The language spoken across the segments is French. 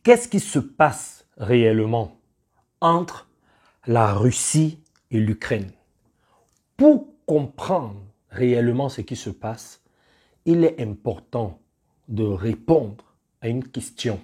Qu'est-ce qui se passe réellement entre la Russie et l'Ukraine? Pour comprendre réellement ce qui se passe, il est important de répondre à une question.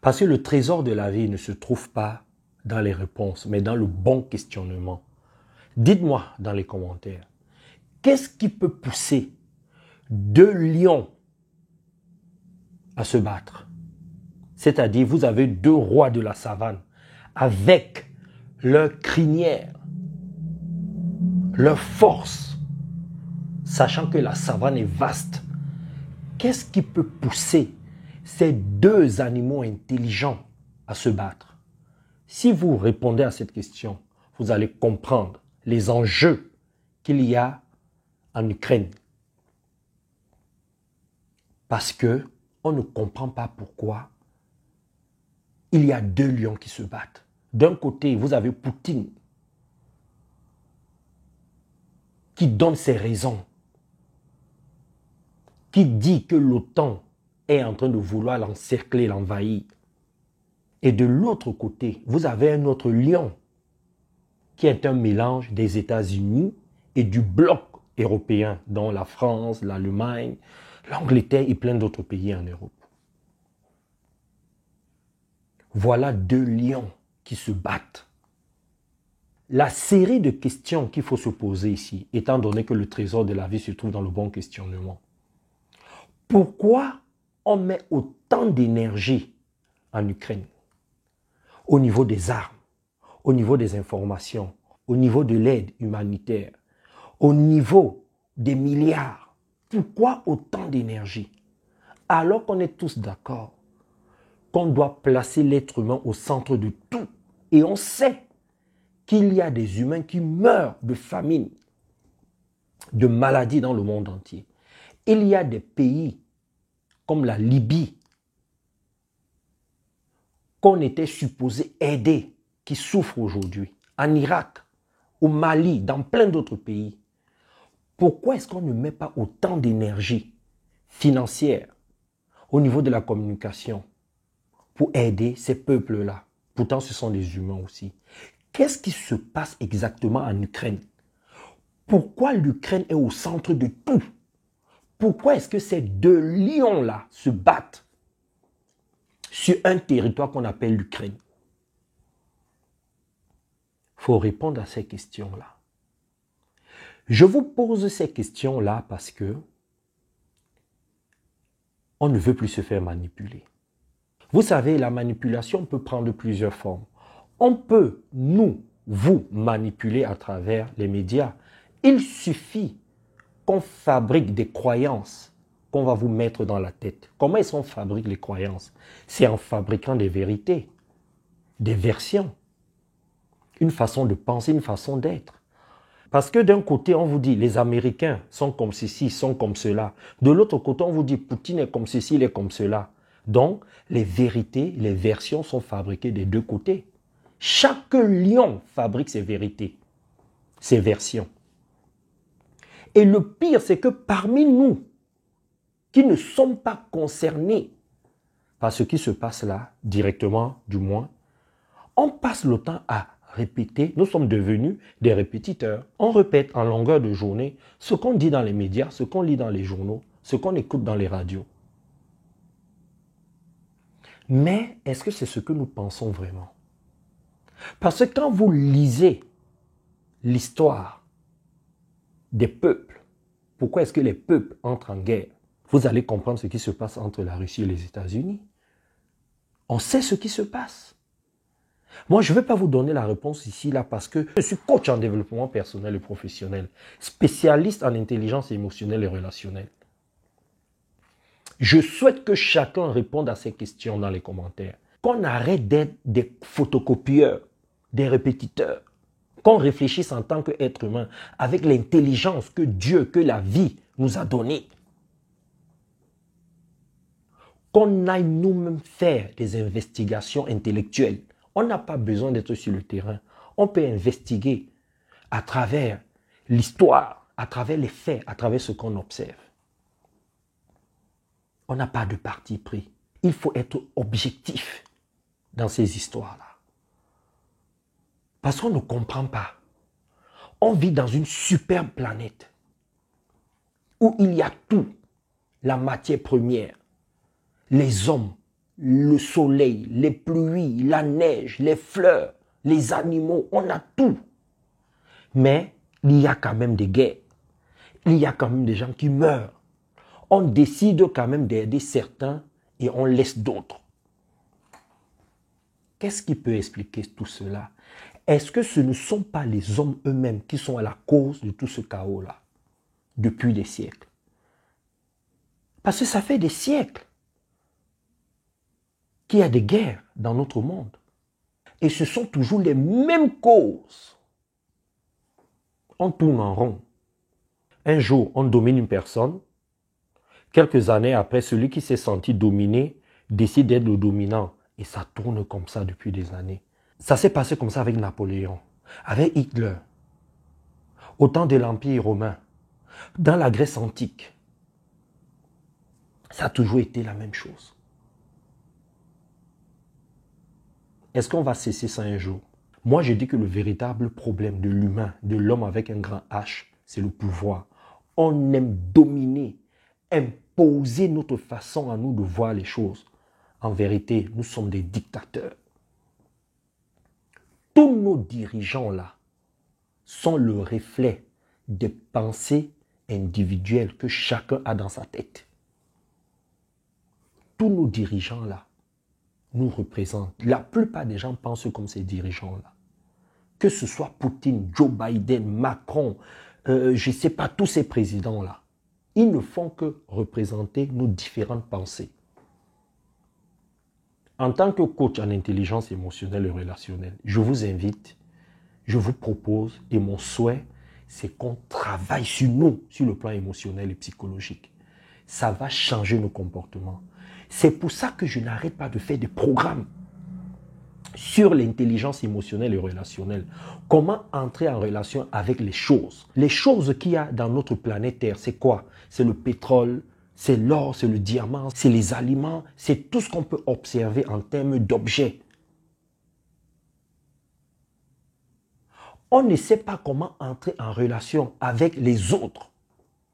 Parce que le trésor de la vie ne se trouve pas dans les réponses, mais dans le bon questionnement. Dites-moi dans les commentaires, qu'est-ce qui peut pousser deux lions à se battre? C'est-à-dire, vous avez deux rois de la savane avec leur crinière, leur force, sachant que la savane est vaste. Qu'est-ce qui peut pousser ces deux animaux intelligents à se battre? Si vous répondez à cette question, vous allez comprendre les enjeux qu'il y a en Ukraine. Parce que on ne comprend pas pourquoi il y a deux lions qui se battent. D'un côté, vous avez Poutine qui donne ses raisons, qui dit que l'OTAN est en train de vouloir l'encercler, l'envahir. Et de l'autre côté, vous avez un autre lion qui est un mélange des États-Unis et du bloc européen, dont la France, l'Allemagne, l'Angleterre et plein d'autres pays en Europe. Voilà deux lions qui se battent. La série de questions qu'il faut se poser ici, étant donné que le trésor de la vie se trouve dans le bon questionnement. Pourquoi on met autant d'énergie en Ukraine? Au niveau des armes, au niveau des informations, au niveau de l'aide humanitaire, au niveau des milliards. Pourquoi autant d'énergie? Alors qu'on est tous d'accord qu'on doit placer l'être humain au centre de tout. Et on sait qu'il y a des humains qui meurent de famine, de maladies dans le monde entier. Il y a des pays comme la Libye qu'on était supposé aider, qui souffrent aujourd'hui, en Irak, au Mali, dans plein d'autres pays. Pourquoi est-ce qu'on ne met pas autant d'énergie financière au niveau de la communication pour aider ces peuples-là? Pourtant, ce sont des humains aussi. Qu'est-ce qui se passe exactement en Ukraine? Pourquoi l'Ukraine est au centre de tout? Pourquoi est-ce que ces deux lions-là se battent sur un territoire qu'on appelle l'Ukraine? Il faut répondre à ces questions-là. Je vous pose ces questions-là parce que on ne veut plus se faire manipuler. Vous savez, la manipulation peut prendre plusieurs formes. On peut, nous, vous manipuler à travers les médias. Il suffit qu'on fabrique des croyances qu'on va vous mettre dans la tête. Comment est-ce qu'on fabrique les croyances? C'est en fabriquant des vérités, des versions, une façon de penser, une façon d'être. Parce que d'un côté, on vous dit les Américains sont comme ceci, sont comme cela. De l'autre côté, on vous dit Poutine est comme ceci, il est comme cela. Donc, les vérités, les versions sont fabriquées des deux côtés. Chaque lion fabrique ses vérités, ses versions. Et le pire, c'est que parmi nous, qui ne sommes pas concernés par ce qui se passe là, directement du moins, on passe le temps à répéter. Nous sommes devenus des répétiteurs. On répète en longueur de journée ce qu'on dit dans les médias, ce qu'on lit dans les journaux, ce qu'on écoute dans les radios. Mais est-ce que c'est ce que nous pensons vraiment? Parce que quand vous lisez l'histoire des peuples, pourquoi est-ce que les peuples entrent en guerre? Vous allez comprendre ce qui se passe entre la Russie et les États-Unis. On sait ce qui se passe. Moi, je ne vais pas vous donner la réponse ici, là, parce que je suis coach en développement personnel et professionnel, spécialiste en intelligence émotionnelle et relationnelle. Je souhaite que chacun réponde à ces questions dans les commentaires. Qu'on arrête d'être des photocopieurs, des répétiteurs. Qu'on réfléchisse en tant qu'être humain avec l'intelligence que Dieu, que la vie nous a donnée. Qu'on aille nous-mêmes faire des investigations intellectuelles. On n'a pas besoin d'être sur le terrain. On peut investiguer à travers l'histoire, à travers les faits, à travers ce qu'on observe. On n'a pas de parti pris. Il faut être objectif. dans ces histoires-là. Parce qu'on ne comprend pas. On vit dans une superbe planète où il y a tout, la matière première, les hommes, le soleil, les pluies, la neige, les fleurs, les animaux, on a tout. Mais il y a quand même des guerres. Il y a quand même des gens qui meurent. On décide quand même d'aider certains et on laisse d'autres. Qu'est-ce qui peut expliquer tout cela? Est-ce que ce ne sont pas les hommes eux-mêmes qui sont à la cause de tout ce chaos-là depuis des siècles? Parce que ça fait des siècles qu'il y a des guerres dans notre monde. Et ce sont toujours les mêmes causes. On tourne en rond. Un jour, on domine une personne. Quelques années après, celui qui s'est senti dominé décide d'être le dominant. Et ça tourne comme ça depuis des années. Ça s'est passé comme ça avec Napoléon, avec Hitler, au temps de l'Empire romain, dans la Grèce antique. Ça a toujours été la même chose. Est-ce qu'on va cesser ça un jour? Moi, je dis que le véritable problème de l'humain, de l'homme avec un grand H, c'est le pouvoir. On aime dominer, imposer notre façon à nous de voir les choses. En vérité, nous sommes des dictateurs. Tous nos dirigeants là sont le reflet des pensées individuelles que chacun a dans sa tête. Tous nos dirigeants là nous représentent. La plupart des gens pensent comme ces dirigeants là. Que ce soit Poutine, Joe Biden, Macron, je ne sais pas, tous ces présidents là. Ils ne font que représenter nos différentes pensées. En tant que coach en intelligence émotionnelle et relationnelle, je vous invite, je vous propose, et mon souhait, c'est qu'on travaille sur nous, sur le plan émotionnel et psychologique. Ça va changer nos comportements. C'est pour ça que je n'arrête pas de faire des programmes sur l'intelligence émotionnelle et relationnelle. Comment entrer en relation avec les choses. Les choses qu'il y a dans notre planète Terre, c'est quoi? C'est le pétrole, c'est l'or, c'est le diamant, c'est les aliments, c'est tout ce qu'on peut observer en termes d'objets. On ne sait pas comment entrer en relation avec les autres,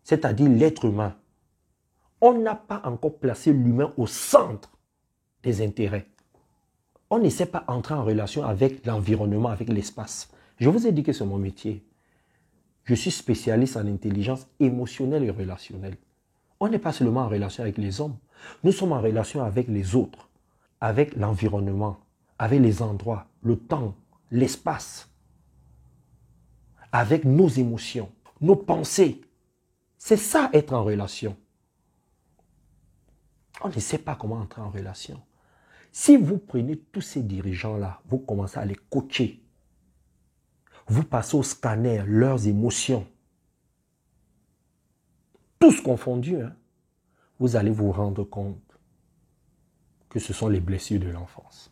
c'est-à-dire l'être humain. On n'a pas encore placé l'humain au centre des intérêts. On ne sait pas entrer en relation avec l'environnement, avec l'espace. Je vous ai dit que c'est mon métier. Je suis spécialiste en intelligence émotionnelle et relationnelle. On n'est pas seulement en relation avec les hommes. Nous sommes en relation avec les autres, avec l'environnement, avec les endroits, le temps, l'espace, avec nos émotions, nos pensées. C'est ça être en relation. On ne sait pas comment entrer en relation. Si vous prenez tous ces dirigeants-là, vous commencez à les coacher. Vous passez au scanner leurs émotions. Tous confondus, hein, vous allez vous rendre compte que ce sont les blessures de l'enfance.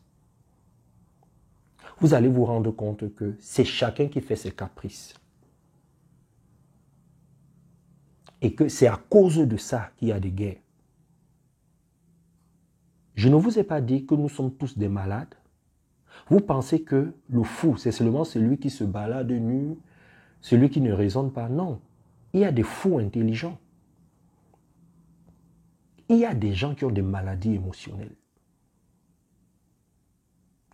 Vous allez vous rendre compte que c'est chacun qui fait ses caprices. Et que c'est à cause de ça qu'il y a des guerres. Je ne vous ai pas dit que nous sommes tous des malades. Vous pensez que le fou, c'est seulement celui qui se balade nu, celui qui ne raisonne pas. Non, il y a des fous intelligents. Il y a des gens qui ont des maladies émotionnelles.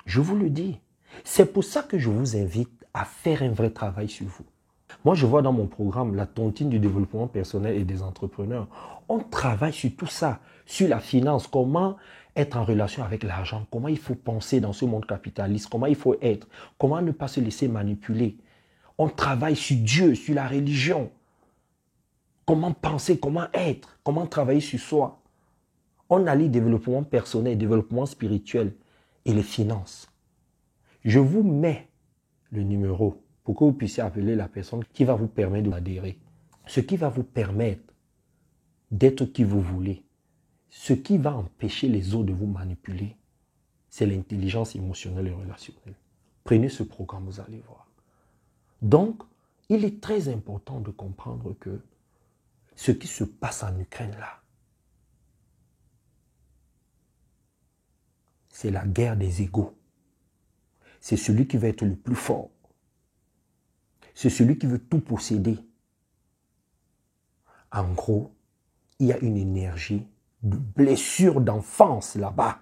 Je vous le dis. C'est pour ça que je vous invite à faire un vrai travail sur vous. Moi, je vois dans mon programme la tontine du développement personnel et des entrepreneurs. On travaille sur tout ça, sur la finance, comment être en relation avec l'argent, comment il faut penser dans ce monde capitaliste, comment il faut être, comment ne pas se laisser manipuler. On travaille sur Dieu, sur la religion. Comment penser, comment être, comment travailler sur soi. On allie développement personnel, développement spirituel et les finances. Je vous mets le numéro pour que vous puissiez appeler la personne qui va vous permettre d'adhérer. Ce qui va vous permettre d'être qui vous voulez. Ce qui va empêcher les autres de vous manipuler, c'est l'intelligence émotionnelle et relationnelle. Prenez ce programme, vous allez voir. Donc, il est très important de comprendre que ce qui se passe en Ukraine là, c'est la guerre des égos. C'est celui qui va être le plus fort. C'est celui qui veut tout posséder. En gros, il y a une énergie de blessure d'enfance là-bas.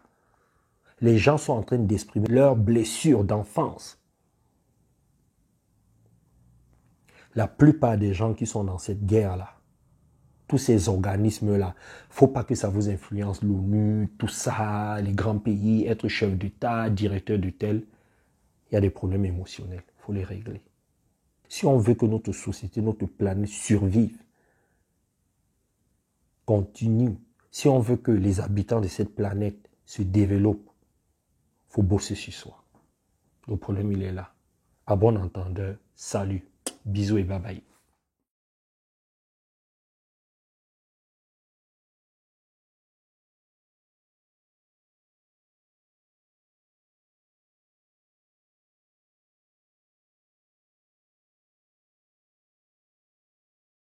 Les gens sont en train d'exprimer leurs blessures d'enfance. La plupart des gens qui sont dans cette guerre-là, tous ces organismes-là, il ne faut pas que ça vous influence, l'ONU, tout ça, les grands pays, être chef d'État, directeur de tel. Il y a des problèmes émotionnels, il faut les régler. Si on veut que notre société, notre planète survive, continue, si on veut que les habitants de cette planète se développent, il faut bosser sur soi. Le problème, il est là. À bon entendeur, salut, bisous et bye bye.